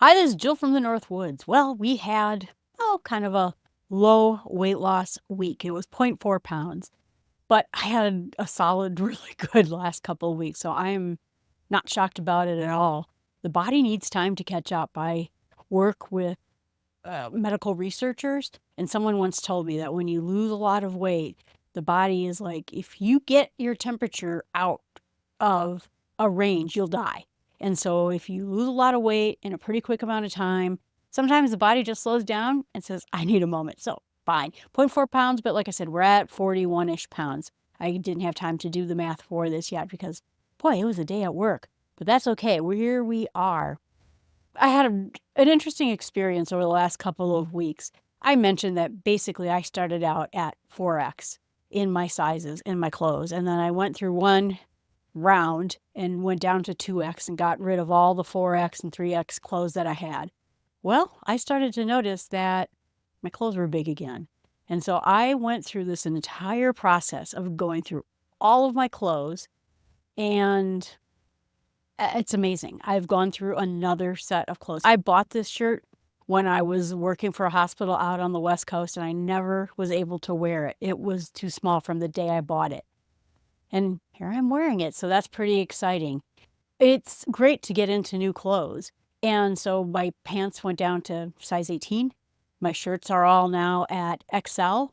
Hi, this is Jill from the North Woods. Well, we had, kind of a low weight loss week. It was 0.4 pounds, but I had a solid, really good last couple of weeks. So I'm not shocked about it at all. The body needs time to catch up. I work with medical researchers, and someone once told me that when you lose a lot of weight, the body is like, if you get your temperature out of a range, you'll die. And so if you lose a lot of weight in a pretty quick amount of time, sometimes the body just slows down and says, I need a moment. So fine, 0.4 pounds, but like I said, we're at 41-ish pounds. I didn't have time to do the math for this yet because, boy, it was a day at work. But that's okay. Here we are. I had an interesting experience over the last couple of weeks. I mentioned that basically I started out at 4X in my sizes, in my clothes, and then I went through one round and went down to 2X and got rid of all the 4X and 3X clothes that I had. Well, I started to notice that my clothes were big again. And so I went through this entire process of going through all of my clothes, and it's amazing. I've gone through another set of clothes. I bought this shirt when I was working for a hospital out on the West Coast, and I never was able to wear it. It was too small from the day I bought it. And here I'm wearing it, so that's pretty exciting. It's great to get into new clothes. And so my pants went down to size 18. My shirts are all now at XL.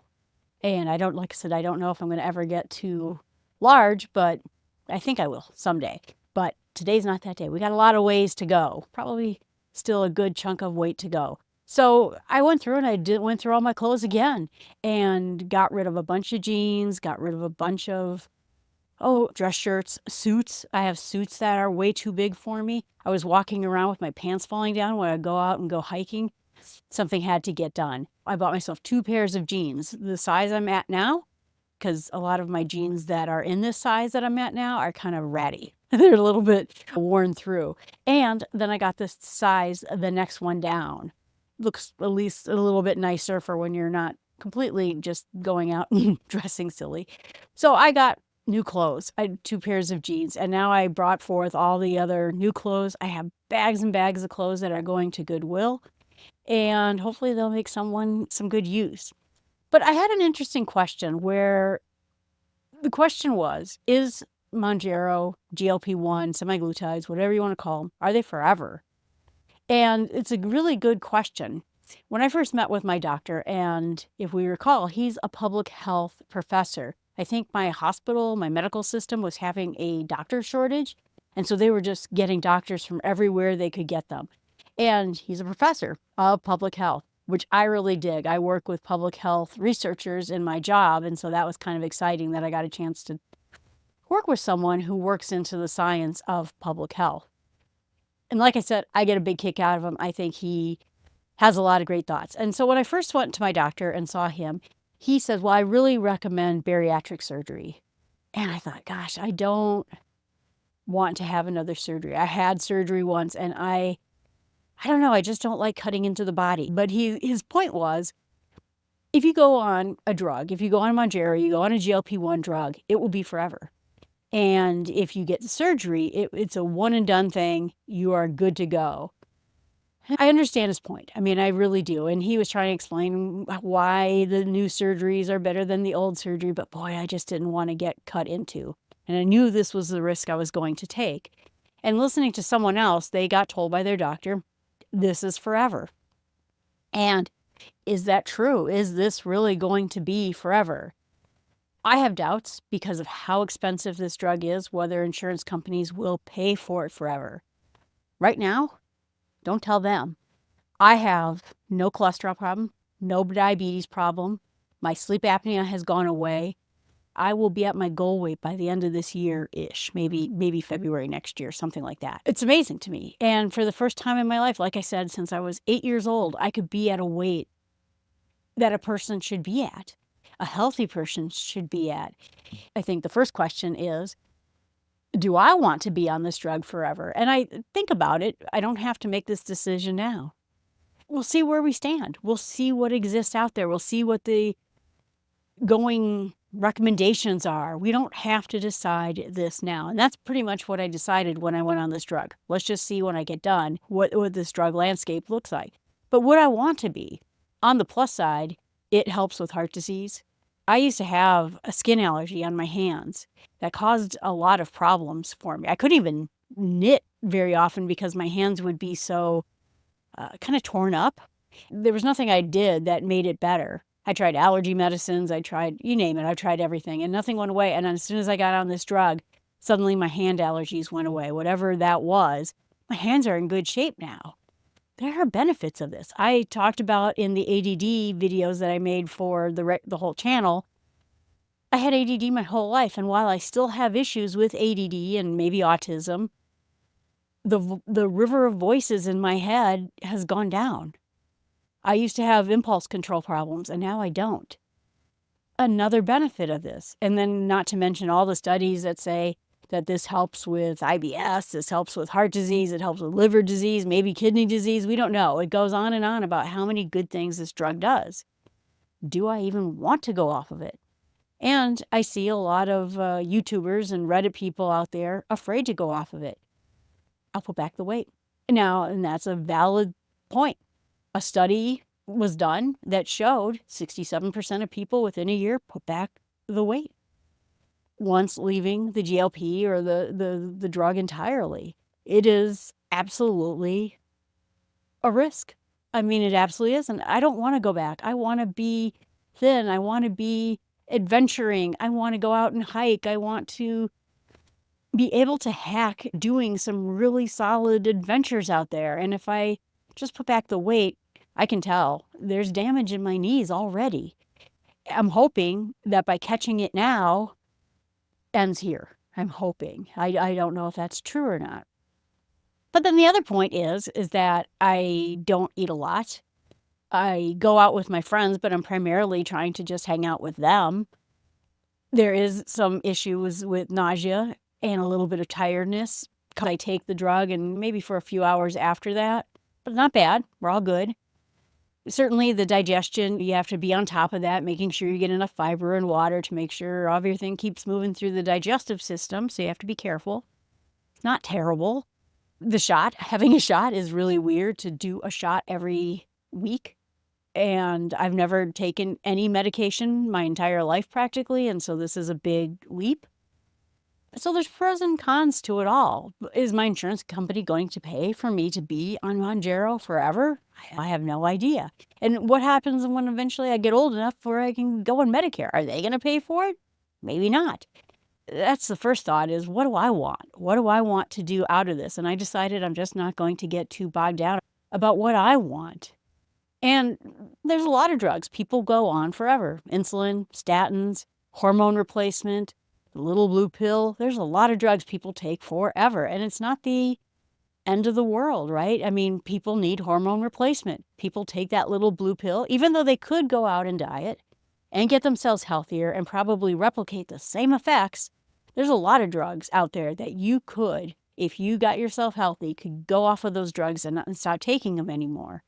And like I said, I don't know if I'm going to ever get to large, but I think I will someday. But today's not that day. We got a lot of ways to go. Probably still a good chunk of weight to go. So I went through and went through all my clothes again and got rid of a bunch of jeans, got rid of a bunch of dress shirts, suits. I have suits that are way too big for me. I was walking around with my pants falling down when I go out and go hiking. Something had to get done. I bought myself 2 pairs of jeans, the size I'm at now, because a lot of my jeans that are in this size that I'm at now are kind of ratty. They're a little bit worn through. And then I got this size, the next one down. Looks at least a little bit nicer for when you're not completely just going out and dressing silly. So I got new clothes. I had 2 pairs of jeans, and now I brought forth all the other new clothes. I have bags and bags of clothes that are going to Goodwill, and hopefully they'll make someone some good use. But I had an interesting question where the question was, is Mounjaro GLP1, semaglutides, whatever you want to call them, are they forever? And it's a really good question. When I first met with my doctor, and if we recall, he's a public health professor. I think my hospital, my medical system was having a doctor shortage. And so they were just getting doctors from everywhere they could get them. And he's a professor of public health, which I really dig. I work with public health researchers in my job. And so that was kind of exciting that I got a chance to work with someone who works into the science of public health. And like I said, I get a big kick out of him. I think he has a lot of great thoughts. And so when I first went to my doctor and saw him, he said, well, I really recommend bariatric surgery. And I thought, gosh, I don't want to have another surgery. I had surgery once, and I don't know, I just don't like cutting into the body. But his point was, if you go on a drug, if you go on Mongero, you go on a GLP-1 drug, it will be forever. And if you get the surgery, it's a one and done thing. You are good to go. I understand his point. I mean, I really do. And he was trying to explain why the new surgeries are better than the old surgery. But boy, I just didn't want to get cut into. And I knew this was the risk I was going to take. And listening to someone else, they got told by their doctor, this is forever. And is that true? Is this really going to be forever? I have doubts because of how expensive this drug is, whether insurance companies will pay for it forever. Right now, don't tell them. I have no cholesterol problem, no diabetes problem. My sleep apnea has gone away. I will be at my goal weight by the end of this year-ish, maybe February next year, something like that. It's amazing to me. And for the first time in my life, like I said, since I was 8 years old, I could be at a weight that a person should be at, a healthy person should be at. I think the first question is, do I want to be on this drug forever? And I think about it. I don't have to make this decision now. We'll see where we stand. We'll see what exists out there. We'll see what the going recommendations are. We don't have to decide this now. And that's pretty much what I decided when I went on this drug. Let's just see when I get done what this drug landscape looks like. But what I want to be, on the plus side, it helps with heart disease. I used to have a skin allergy on my hands that caused a lot of problems for me. I couldn't even knit very often because my hands would be so kind of torn up. There was nothing I did that made it better. I tried allergy medicines. I tried, you name it. I tried everything and nothing went away. And as soon as I got on this drug, suddenly my hand allergies went away. Whatever that was, my hands are in good shape now. There are benefits of this. I talked about in the ADD videos that I made for the whole channel. I had ADD my whole life. And while I still have issues with ADD and maybe autism, the river of voices in my head has gone down. I used to have impulse control problems, and now I don't. Another benefit of this, and then not to mention all the studies that say that this helps with IBS, this helps with heart disease, it helps with liver disease, maybe kidney disease, we don't know. It goes on and on about how many good things this drug does. Do I even want to go off of it? And I see a lot of YouTubers and Reddit people out there afraid to go off of it. I'll put back the weight. Now, and that's a valid point. A study was done that showed 67% of people within a year put back the weight once leaving the GLP or the drug entirely. It is absolutely a risk. I mean, it absolutely is. And I don't want to go back. I want to be thin. I want to be adventuring. I want to go out and hike. I want to be able to hack doing some really solid adventures out there. And if I just put back the weight, I can tell there's damage in my knees already. I'm hoping that by catching it now, ends here. I'm hoping. I don't know if that's true or not. But then the other point is that I don't eat a lot. I go out with my friends, but I'm primarily trying to just hang out with them. There is some issues with nausea and a little bit of tiredness. I take the drug and maybe for a few hours after that, but not bad. We're all good. Certainly the digestion, you have to be on top of that, making sure you get enough fiber and water to make sure everything keeps moving through the digestive system. So you have to be careful. It's not terrible. The shot, having a shot is really weird to do a shot every week. And I've never taken any medication my entire life practically. And so this is a big leap. So there's pros and cons to it all. Is my insurance company going to pay for me to be on Mongero forever? I have no idea. And what happens when eventually I get old enough where I can go on Medicare? Are they going to pay for it? Maybe not. That's the first thought is, what do I want? What do I want to do out of this? And I decided I'm just not going to get too bogged down about what I want. And there's a lot of drugs people go on forever. Insulin, statins, hormone replacement, the little blue pill. There's a lot of drugs people take forever. And it's not the end of the world, right? I mean, people need hormone replacement. People take that little blue pill, even though they could go out and diet and get themselves healthier and probably replicate the same effects. There's a lot of drugs out there that you could, if you got yourself healthy, could go off of those drugs and stop taking them anymore.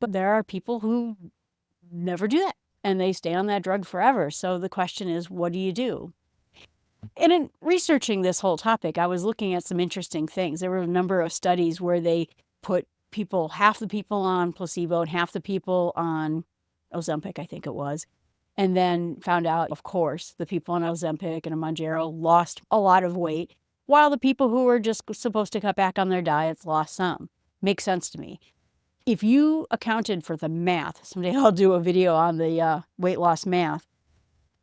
But there are people who never do that and they stay on that drug forever. So the question is, what do you do? And in researching this whole topic, I was looking at some interesting things. There were a number of studies where they put people, half the people on placebo and half the people on Ozempic, I think it was, and then found out, of course, the people on Ozempic and Mongero lost a lot of weight, while the people who were just supposed to cut back on their diets lost some. Makes sense to me. If you accounted for the math, someday I'll do a video on the weight loss math,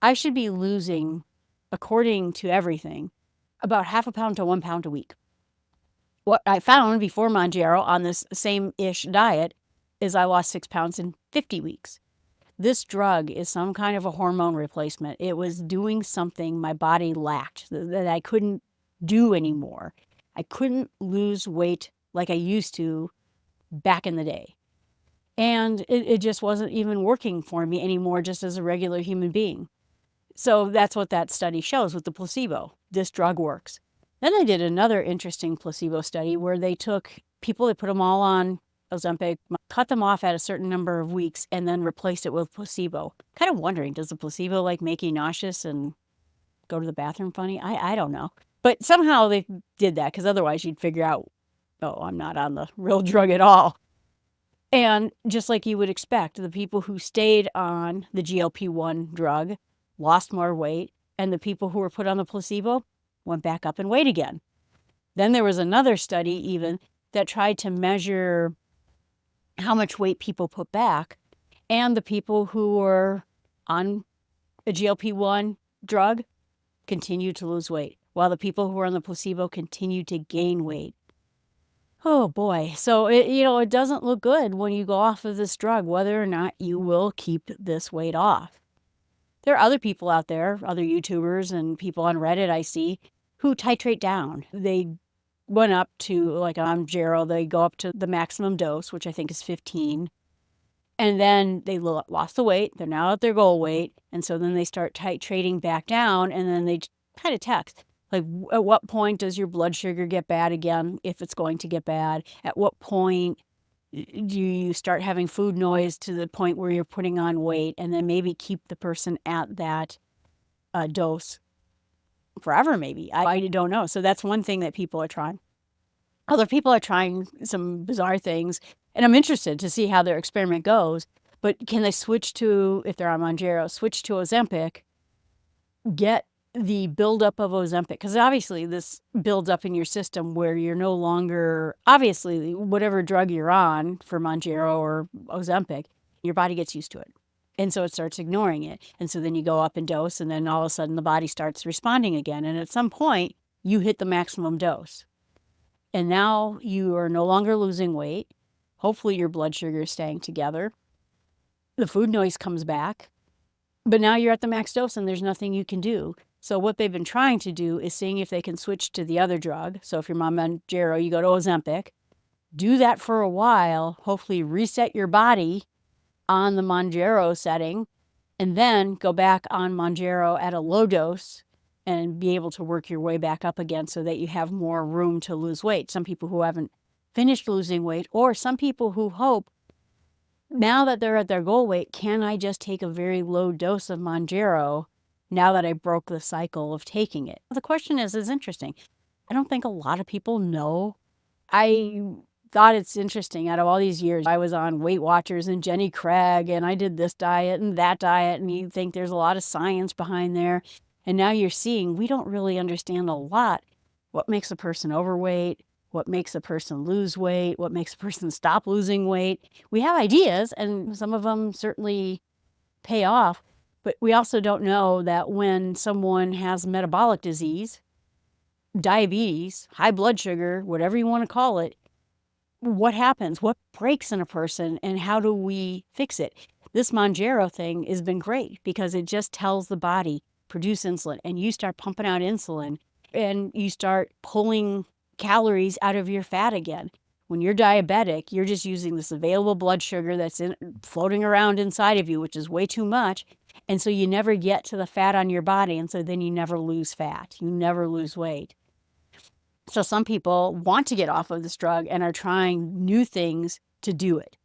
I should be losing, according to everything, about half a pound to 1 pound a week. What I found before Mongero on this same-ish diet is I lost 6 pounds in 50 weeks. This drug is some kind of a hormone replacement. It was doing something my body lacked that I couldn't do anymore. I couldn't lose weight like I used to back in the day. And it just wasn't even working for me anymore just as a regular human being. So that's what that study shows with the placebo. This drug works. Then they did another interesting placebo study where they took people, they put them all on Ozempic, cut them off at a certain number of weeks and then replaced it with placebo. Kind of wondering, does the placebo like make you nauseous and go to the bathroom funny? I don't know. But somehow they did that, because otherwise you'd figure out, oh, I'm not on the real drug at all. And just like you would expect, the people who stayed on the GLP-1 drug lost more weight, and the people who were put on the placebo went back up in weight again. Then there was another study even that tried to measure how much weight people put back, and the people who were on a GLP-1 drug continued to lose weight, while the people who were on the placebo continued to gain weight. Oh boy. So it doesn't look good when you go off of this drug, whether or not you will keep this weight off. There are other people out there, other YouTubers and people on Reddit I see, who titrate down. They went up to, like on Mongero, they go up to the maximum dose, which I think is 15. And then they lost the weight. They're now at their goal weight. And so then they start titrating back down, and then they kind of text. Like, at what point does your blood sugar get bad again, if it's going to get bad? At what point do you start having food noise to the point where you're putting on weight? And then maybe keep the person at that dose forever, maybe. I don't know. So that's one thing that people are trying. Other people are trying some bizarre things, and I'm interested to see how their experiment goes. But can they switch to, if they're on Mongero, switch to Ozempic, get the buildup of Ozempic? Because obviously this builds up in your system where you're no longer, obviously, whatever drug you're on for Mongero or Ozempic, your body gets used to it. And so it starts ignoring it. And so then you go up in dose, and then all of a sudden the body starts responding again. And at some point, you hit the maximum dose. And now you are no longer losing weight. Hopefully your blood sugar is staying together. The food noise comes back. But now you're at the max dose, and there's nothing you can do. So what they've been trying to do is seeing if they can switch to the other drug. So if you're on Mongero, you go to Ozempic. Do that for a while. Hopefully reset your body on the Mongero setting, and then go back on Mongero at a low dose and be able to work your way back up again so that you have more room to lose weight. Some people who haven't finished losing weight, or some people who hope, now that they're at their goal weight, can I just take a very low dose of Mongero now that I broke the cycle of taking it? The question is interesting. I don't think a lot of people know. I thought it's interesting. Out of all these years, I was on Weight Watchers and Jenny Craig, and I did this diet and that diet, and you think there's a lot of science behind there. And now you're seeing we don't really understand a lot. What makes a person overweight? What makes a person lose weight? What makes a person stop losing weight? We have ideas, and some of them certainly pay off. But we also don't know that when someone has metabolic disease, diabetes, high blood sugar, whatever you want to call it, what happens? What breaks in a person, and how do we fix it? This Mongero thing has been great because it just tells the body, produce insulin, and you start pumping out insulin, and you start pulling calories out of your fat again. When you're diabetic, you're just using this available blood sugar that's floating around inside of you, which is way too much. And so you never get to the fat on your body. And so then you never lose fat. You never lose weight. So some people want to get off of this drug and are trying new things to do it.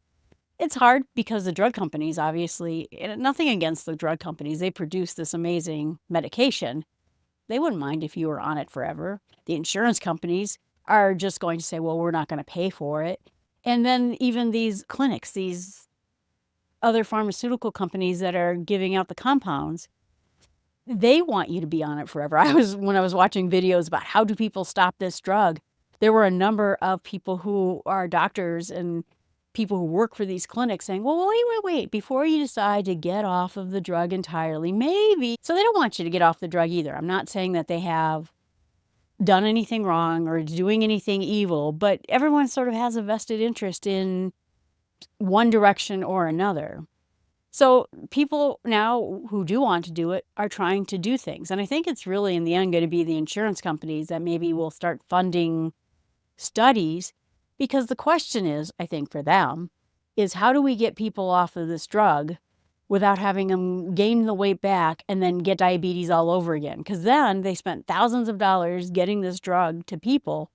It's hard because the drug companies, obviously, nothing against the drug companies, they produce this amazing medication. They wouldn't mind if you were on it forever. The insurance companies are just going to say, well, we're not going to pay for it. And then even these clinics, these other pharmaceutical companies that are giving out the compounds, they want you to be on it forever. When I was watching videos about how do people stop this drug, there were a number of people who are doctors and people who work for these clinics saying, well, wait, before you decide to get off of the drug entirely, maybe. So they don't want you to get off the drug either. I'm not saying that they have done anything wrong or doing anything evil, but everyone sort of has a vested interest in one direction or another. So people now who do want to do it are trying to do things. And I think it's really in the end going to be the insurance companies that maybe will start funding studies, because the question is, I think for them, is how do we get people off of this drug without having them gain the weight back and then get diabetes all over again? Because then they spent thousands of dollars getting this drug to people,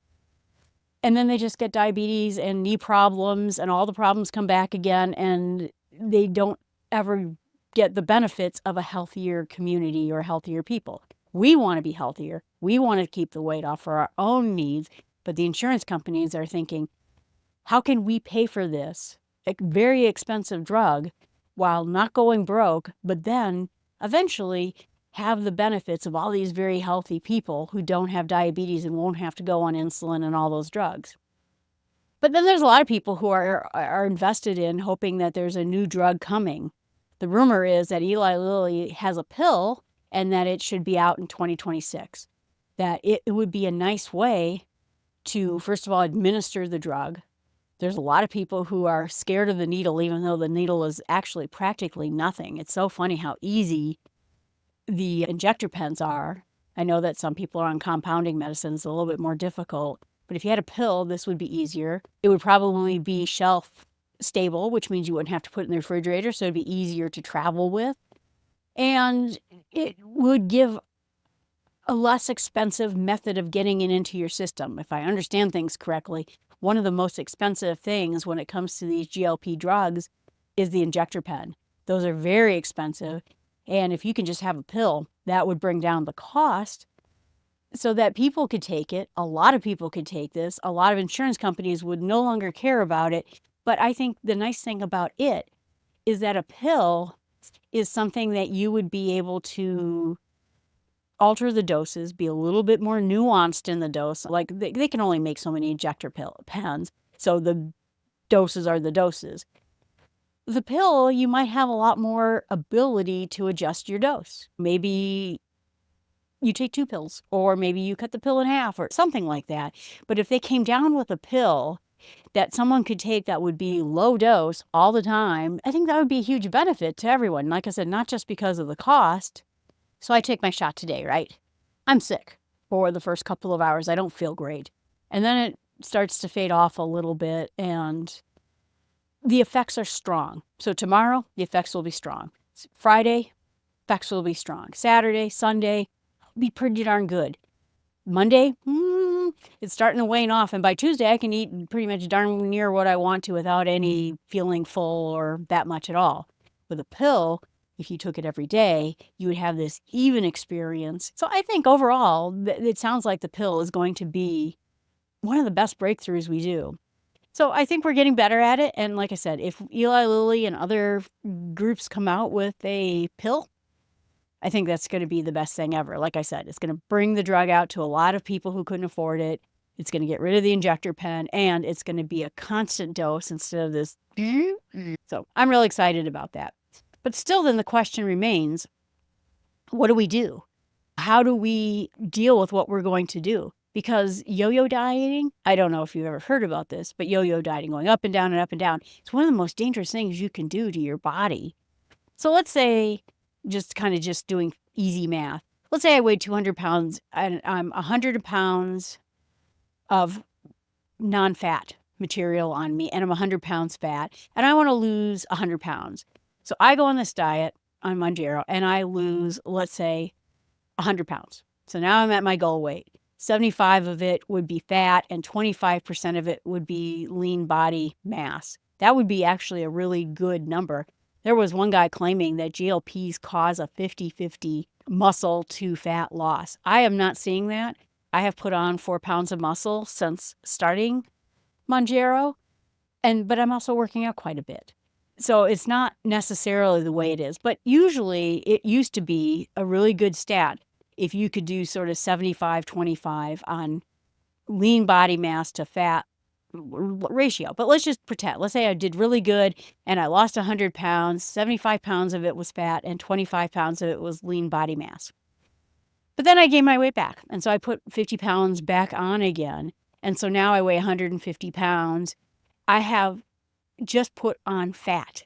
And then they just get diabetes and knee problems, and all the problems come back again, and they don't ever get the benefits of a healthier community or healthier people. We want to be healthier. We want to keep the weight off for our own needs, but the insurance companies are thinking, how can we pay for this very expensive drug while not going broke, but then eventually have the benefits of all these very healthy people who don't have diabetes and won't have to go on insulin and all those drugs. But then there's a lot of people who are invested in hoping that there's a new drug coming. The rumor is that Eli Lilly has a pill and that it should be out in 2026. That it would be a nice way to, first of all, administer the drug. There's a lot of people who are scared of the needle, even though the needle is actually practically nothing. It's so funny how easy the injector pens are. I know that some people are on compounding medicines, a little bit more difficult. But if you had a pill, this would be easier. It would probably be shelf stable, which means you wouldn't have to put it in the refrigerator, so it'd be easier to travel with. And it would give a less expensive method of getting it into your system. If I understand things correctly, one of the most expensive things when it comes to these GLP drugs is the injector pen. Those are very expensive. And if you can just have a pill, that would bring down the cost so that people could take it. A lot of people could take this. A lot of insurance companies would no longer care about it. But I think the nice thing about it is that a pill is something that you would be able to alter the doses, be a little bit more nuanced in the dose. Like they can only make so many injector pens, so the doses are the doses. The pill, you might have a lot more ability to adjust your dose. Maybe you take 2 pills, or maybe you cut the pill in half or something like that. But if they came down with a pill that someone could take that would be low dose all the time, I think that would be a huge benefit to everyone. Like I said, not just because of the cost. So I take my shot today, right? I'm sick for the first couple of hours. I don't feel great. And then it starts to fade off a little bit, and the effects are strong. So tomorrow, the effects will be strong. Friday, effects will be strong. Saturday, Sunday, be pretty darn good. Monday, it's starting to wane off. And by Tuesday, I can eat pretty much darn near what I want to without any feeling full or that much at all. With a pill, if you took it every day, you would have this even experience. So I think overall, it sounds like the pill is going to be one of the best breakthroughs we do. So I think we're getting better at it. And like I said, if Eli Lilly and other groups come out with a pill, I think that's going to be the best thing ever. Like I said, it's going to bring the drug out to a lot of people who couldn't afford it. It's going to get rid of the injector pen, and it's going to be a constant dose instead of this. So I'm really excited about that. But still, then the question remains, what do we do? How do we deal with what we're going to do? Because yo-yo dieting, I don't know if you've ever heard about this, but yo-yo dieting, going up and down and up and down, it's one of the most dangerous things you can do to your body. So let's say, just doing easy math. Let's say I weigh 200 pounds and I'm 100 pounds of non-fat material on me, and I'm 100 pounds fat, and I want to lose 100 pounds. So I go on this diet on Mongero and I lose, let's say, 100 pounds. So now I'm at my goal weight. 75 of it would be fat and 25% of it would be lean body mass. That would be actually a really good number. There was one guy claiming that GLPs cause a 50-50 muscle to fat loss. I am not seeing that. I have put on 4 pounds of muscle since starting Mongero, but I'm also working out quite a bit. So it's not necessarily the way it is, but usually it used to be a really good stat if you could do sort of 75-25 on lean body mass to fat ratio. But let's just pretend. Let's say I did really good and I lost 100 pounds, 75 pounds of it was fat and 25 pounds of it was lean body mass. But then I gained my weight back. And so I put 50 pounds back on again. And so now I weigh 150 pounds. I have just put on fat.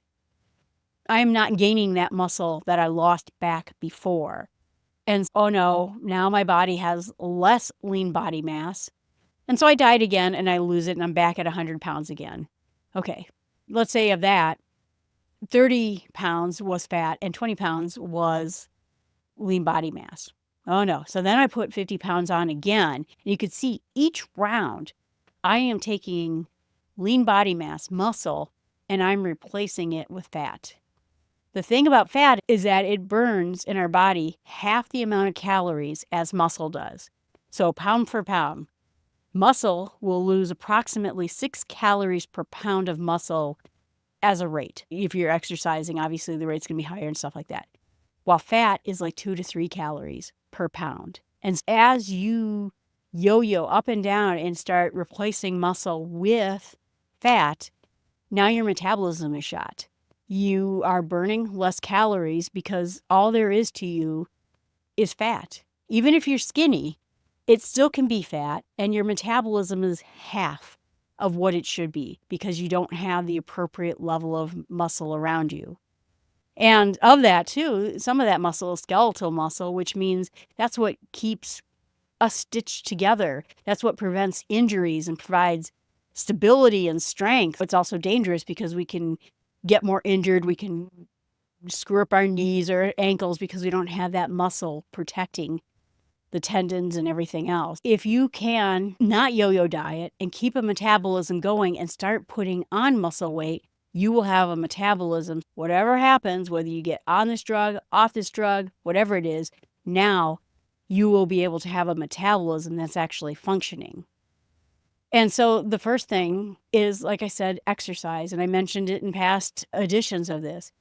I am not gaining that muscle that I lost back before. And oh no, now my body has less lean body mass. And so I diet again and I lose it and I'm back at 100 pounds again. Okay, let's say of that, 30 pounds was fat and 20 pounds was lean body mass. Oh no, so then I put 50 pounds on again. And you could see each round I am taking lean body mass, muscle, and I'm replacing it with fat. The thing about fat is that it burns in our body half the amount of calories as muscle does. So pound for pound, muscle will lose approximately 6 calories per pound of muscle as a rate. If you're exercising, obviously the rate's going to be higher and stuff like that. While fat is like 2 to 3 calories per pound. And as you yo-yo up and down and start replacing muscle with fat, now your metabolism is shot. You are burning less calories because all there is to you is fat. Even if you're skinny, it still can be fat, and your metabolism is half of what it should be because you don't have the appropriate level of muscle around you. And of that too, some of that muscle is skeletal muscle, which means that's what keeps us stitched together. That's what prevents injuries and provides stability and strength. It's also dangerous because we can get more injured. We can screw up our knees or ankles because we don't have that muscle protecting the tendons and everything else. If you can not yo-yo diet and keep a metabolism going and start putting on muscle weight, you will have a metabolism. Whatever happens, whether you get on this drug, off this drug, whatever it is, now you will be able to have a metabolism that's actually functioning. And so the first thing is, like I said, exercise. And I mentioned it in past editions of this.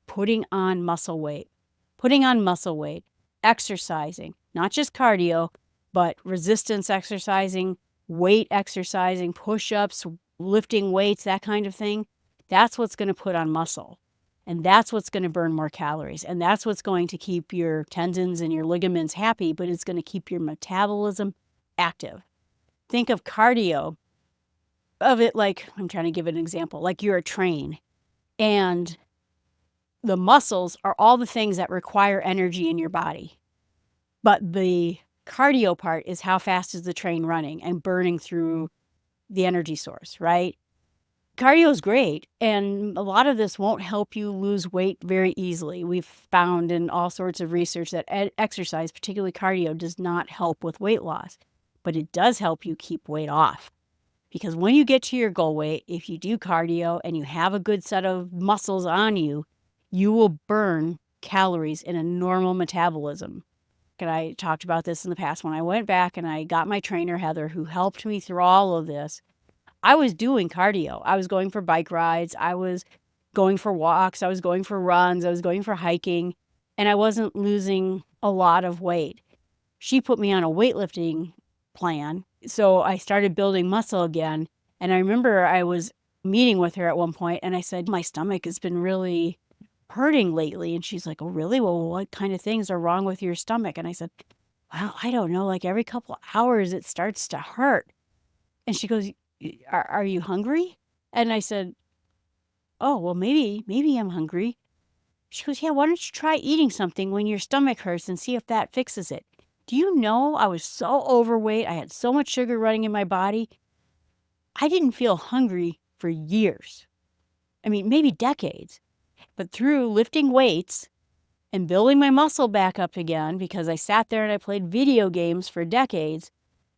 Putting on muscle weight. Putting on muscle weight. Exercising. Not just cardio, but resistance exercising, weight exercising, push-ups, lifting weights, that kind of thing. That's what's going to put on muscle. And that's what's going to burn more calories. And that's what's going to keep your tendons and your ligaments happy, but it's going to keep your metabolism active. Think of cardio, of it like, I'm trying to give an example, like you're a train. And the muscles are all the things that require energy in your body. But the cardio part is how fast is the train running and burning through the energy source, right? Cardio is great, and a lot of this won't help you lose weight very easily. We've found in all sorts of research that exercise, particularly cardio, does not help with weight loss, but it does help you keep weight off. Because when you get to your goal weight, if you do cardio and you have a good set of muscles on you, you will burn calories in a normal metabolism. And I talked about this in the past when I went back and I got my trainer, Heather, who helped me through all of this. I was doing cardio. I was going for bike rides. I was going for walks. I was going for runs. I was going for hiking. And I wasn't losing a lot of weight. She put me on a weightlifting plan. So I started building muscle again. And I remember I was meeting with her at one point and I said, my stomach has been really hurting lately. And she's like, oh, really? Well, what kind of things are wrong with your stomach? And I said, well, I don't know. Like every couple of hours it starts to hurt. And she goes, are you hungry? And I said, oh, well, maybe I'm hungry. She goes, yeah, why don't you try eating something when your stomach hurts and see if that fixes it? Do you know I was so overweight? I had so much sugar running in my body. I didn't feel hungry for years. I mean, maybe decades. But through lifting weights and building my muscle back up again, because I sat there and I played video games for decades,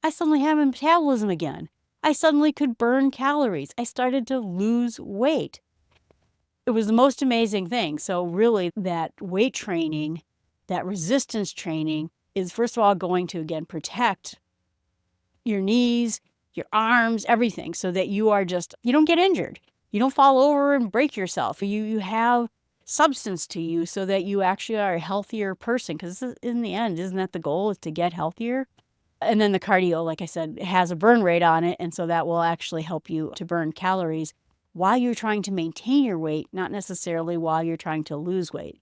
I suddenly had a metabolism again. I suddenly could burn calories. I started to lose weight. It was the most amazing thing. So really that weight training, that resistance training is first of all going to, again, protect your knees, your arms, everything so that you don't get injured. You don't fall over and break yourself. You have substance to you so that you actually are a healthier person. Because in the end, isn't that the goal, is to get healthier? And then the cardio, like I said, has a burn rate on it. And so that will actually help you to burn calories while you're trying to maintain your weight, not necessarily while you're trying to lose weight.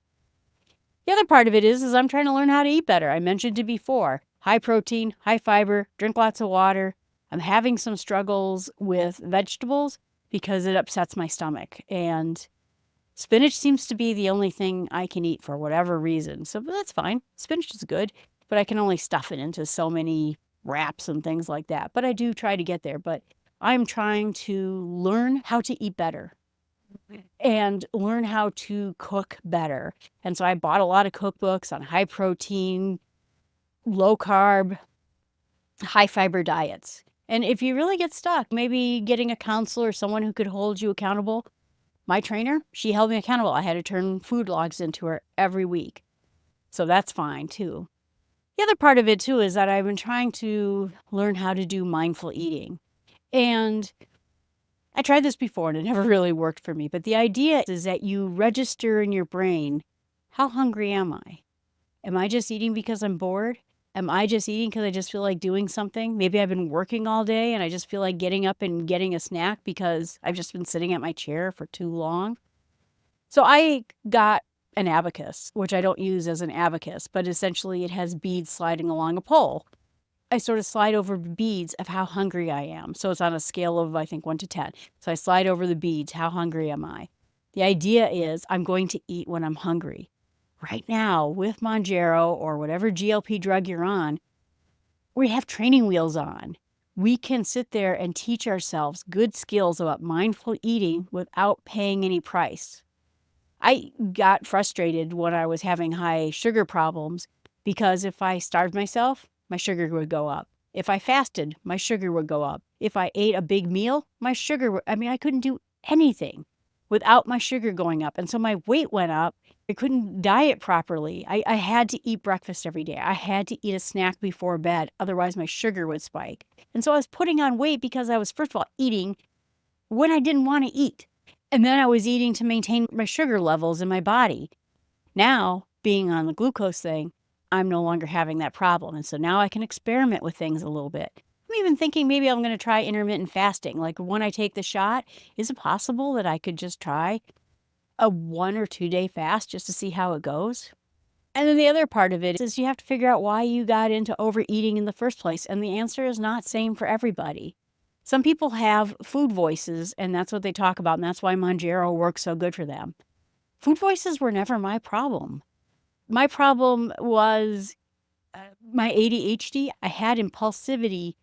The other part of it is I'm trying to learn how to eat better. I mentioned it before. High protein, high fiber, drink lots of water. I'm having some struggles with vegetables because it upsets my stomach. And spinach seems to be the only thing I can eat for whatever reason. So that's fine. Spinach is good. But I can only stuff it into so many wraps and things like that. But I do try to get there. But I'm trying to learn how to eat better and learn how to cook better. And so I bought a lot of cookbooks on high protein, low carb, high fiber diets. And if you really get stuck, maybe getting a counselor, someone who could hold you accountable. My trainer, she held me accountable. I had to turn food logs into her every week. So that's fine too. The other part of it too is that I've been trying to learn how to do mindful eating. And I tried this before and it never really worked for me. But the idea is that you register in your brain, how hungry am I? Am I just eating because I'm bored? Am I just eating because I just feel like doing something? Maybe I've been working all day and I just feel like getting up and getting a snack because I've just been sitting at my chair for too long. So I got an abacus, which I don't use as an abacus, but essentially it has beads sliding along a pole. I sort of slide over beads of how hungry I am. So it's on a scale of, I think, 1 to 10. So I slide over the beads. How hungry am I? The idea is I'm going to eat when I'm hungry. Right now, with Mongero or whatever GLP drug you're on, we have training wheels on. We can sit there and teach ourselves good skills about mindful eating without paying any price. I got frustrated when I was having high sugar problems because if I starved myself, my sugar would go up. If I fasted, my sugar would go up. If I ate a big meal, my sugar would, I couldn't do anything without my sugar going up. And so my weight went up. I couldn't diet properly. I had to eat breakfast every day. I had to eat a snack before bed. Otherwise, my sugar would spike. And so I was putting on weight because I was, first of all, eating when I didn't want to eat. And then I was eating to maintain my sugar levels in my body. Now, being on the glucose thing, I'm no longer having that problem. And so now I can experiment with things a little bit. I'm even thinking maybe I'm going to try intermittent fasting. Like when I take the shot, is it possible that I could just try a 1 or 2 day fast just to see how it goes? And then the other part of it is you have to figure out why you got into overeating in the first place. And the answer is not same for everybody. Some people have food voices, and that's what they talk about, and that's why Mongero works so good for them. Food voices were never my problem. My problem was my ADHD. I had impulsivity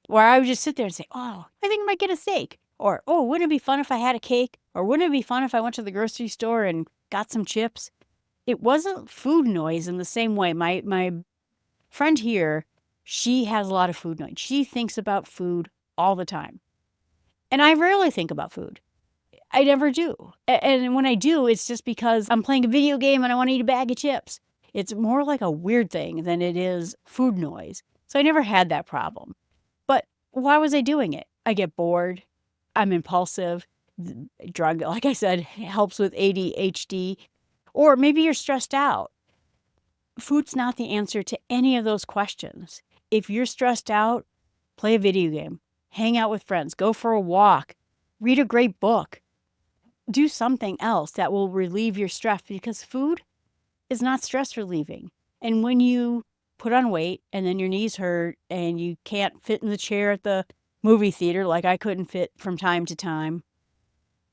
where I would just sit there and say, oh, I think I might get a steak. Or, oh, wouldn't it be fun if I had a cake? Or wouldn't it be fun if I went to the grocery store and got some chips? It wasn't food noise in the same way. My friend here, she has a lot of food noise. She thinks about food all the time. And I rarely think about food. I never do. And when I do, it's just because I'm playing a video game and I want to eat a bag of chips. It's more like a weird thing than it is food noise. So I never had that problem. But why was I doing it? I get bored. I'm impulsive. Drug, like I said, helps with ADHD. Or maybe you're stressed out. Food's not the answer to any of those questions. If you're stressed out, play a video game, hang out with friends, go for a walk, read a great book. Do something else that will relieve your stress because food is not stress relieving. And when you put on weight and then your knees hurt and you can't fit in the chair at the movie theater like I couldn't fit from time to time,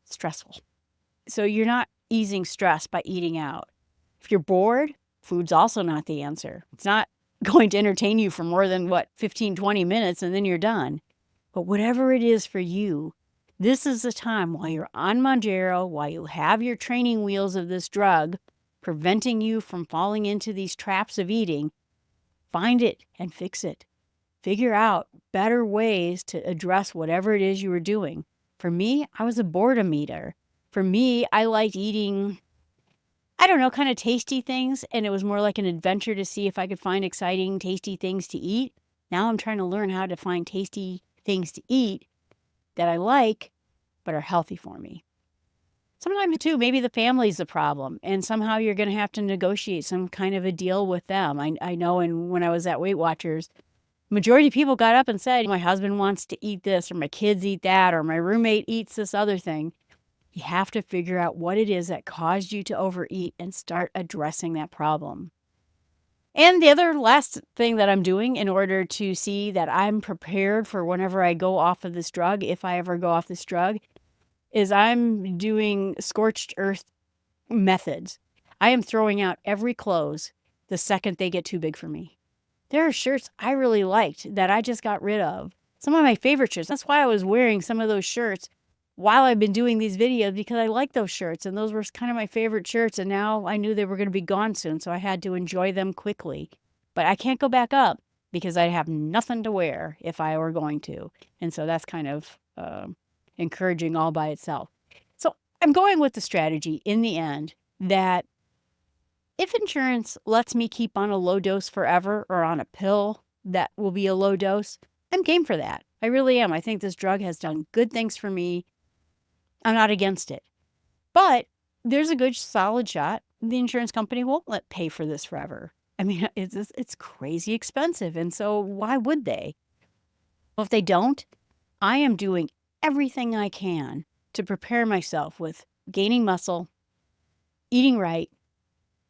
stressful. So you're not easing stress by eating out. If you're bored, food's also not the answer. It's not going to entertain you for more than 15, 20 minutes and then you're done. But whatever it is for you, this is the time while you're on Mongero, while you have your training wheels of this drug preventing you from falling into these traps of eating, find it and fix it. Figure out better ways to address whatever it is you were doing. For me, I was a boredom eater. For me, I liked eating, I don't know, kind of tasty things, and it was more like an adventure to see if I could find exciting, tasty things to eat. Now I'm trying to learn how to find tasty things to eat that I like, but are healthy for me. Sometimes, too, maybe the family's the problem, and somehow you're going to have to negotiate some kind of a deal with them. I know when I was at Weight Watchers, majority of people got up and said, my husband wants to eat this, or my kids eat that, or my roommate eats this other thing. You have to figure out what it is that caused you to overeat and start addressing that problem. And the other last thing that I'm doing in order to see that I'm prepared for whenever I go off of this drug, if I ever go off this drug, is I'm doing scorched earth methods. I am throwing out every clothes the second they get too big for me. There are shirts I really liked that I just got rid of. Some of my favorite shirts. That's why I was wearing some of those shirts while I've been doing these videos, because I like those shirts and those were kind of my favorite shirts, and now I knew they were going to be gone soon, so I had to enjoy them quickly. But I can't go back up because I'd have nothing to wear if I were going to. And so that's kind of encouraging all by itself. So I'm going with the strategy in the end that if insurance lets me keep on a low dose forever or on a pill that will be a low dose, I'm game for that. I really am. I think this drug has done good things for me. I'm not against it. But there's a good solid shot the insurance company won't let pay for this forever. I mean, it's crazy expensive. And so why would they? Well, if they don't, I am doing everything I can to prepare myself with gaining muscle, eating right,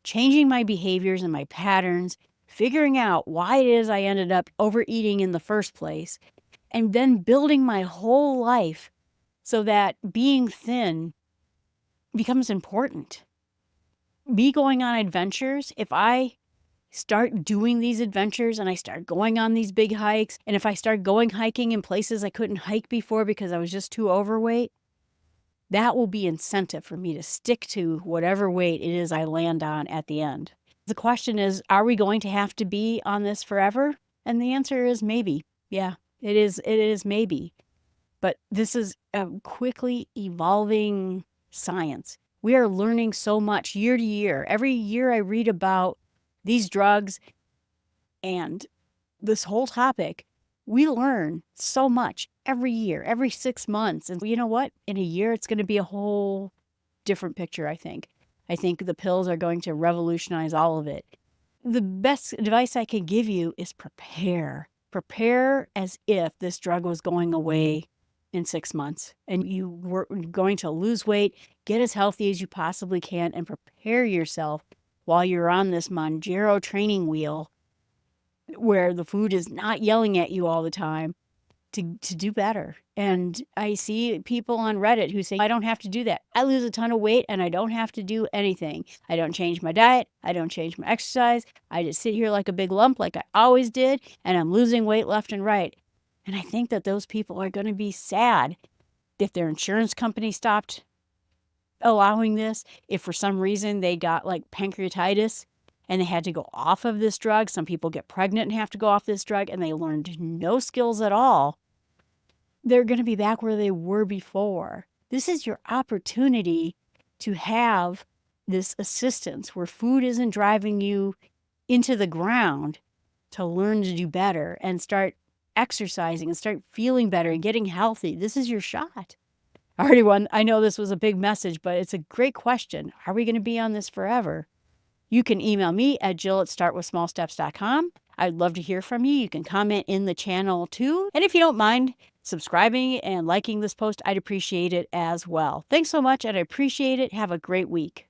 changing my behaviors and my patterns, figuring out why it is I ended up overeating in the first place, and then building my whole life so that being thin becomes important. Me going on adventures, if I start doing these adventures and I start going on these big hikes, and if I start going hiking in places I couldn't hike before because I was just too overweight, that will be incentive for me to stick to whatever weight it is I land on at the end. The question is, are we going to have to be on this forever? And the answer is maybe. Yeah, it is maybe. But this is a quickly evolving science. We are learning so much year to year. Every year I read about these drugs and this whole topic, we learn so much every year, every 6 months. And you know what? In a year, it's going to be a whole different picture, I think. I think the pills are going to revolutionize all of it. The best advice I can give you is prepare. Prepare as if this drug was going away in 6 months and you were going to lose weight, get as healthy as you possibly can, and prepare yourself while you're on this Mongero training wheel where the food is not yelling at you all the time to do better. And I see people on Reddit who say, I don't have to do that. I lose a ton of weight and I don't have to do anything. I don't change my diet. I don't change my exercise. I just sit here like a big lump like I always did, and I'm losing weight left and right. And I think that those people are going to be sad if their insurance company stopped allowing this, if for some reason they got like pancreatitis and they had to go off of this drug. Some people get pregnant and have to go off this drug and they learned no skills at all. They're going to be back where they were before. This is your opportunity to have this assistance where food isn't driving you into the ground, to learn to do better and start exercising and start feeling better and getting healthy. This is your shot. All right, everyone, I know this was a big message, but it's a great question. Are we going to be on this forever? You can email me at jill@startwithsmallsteps.com. I'd love to hear from you. You can comment in the channel too. And if you don't mind subscribing and liking this post, I'd appreciate it as well. Thanks so much, and I appreciate it. Have a great week.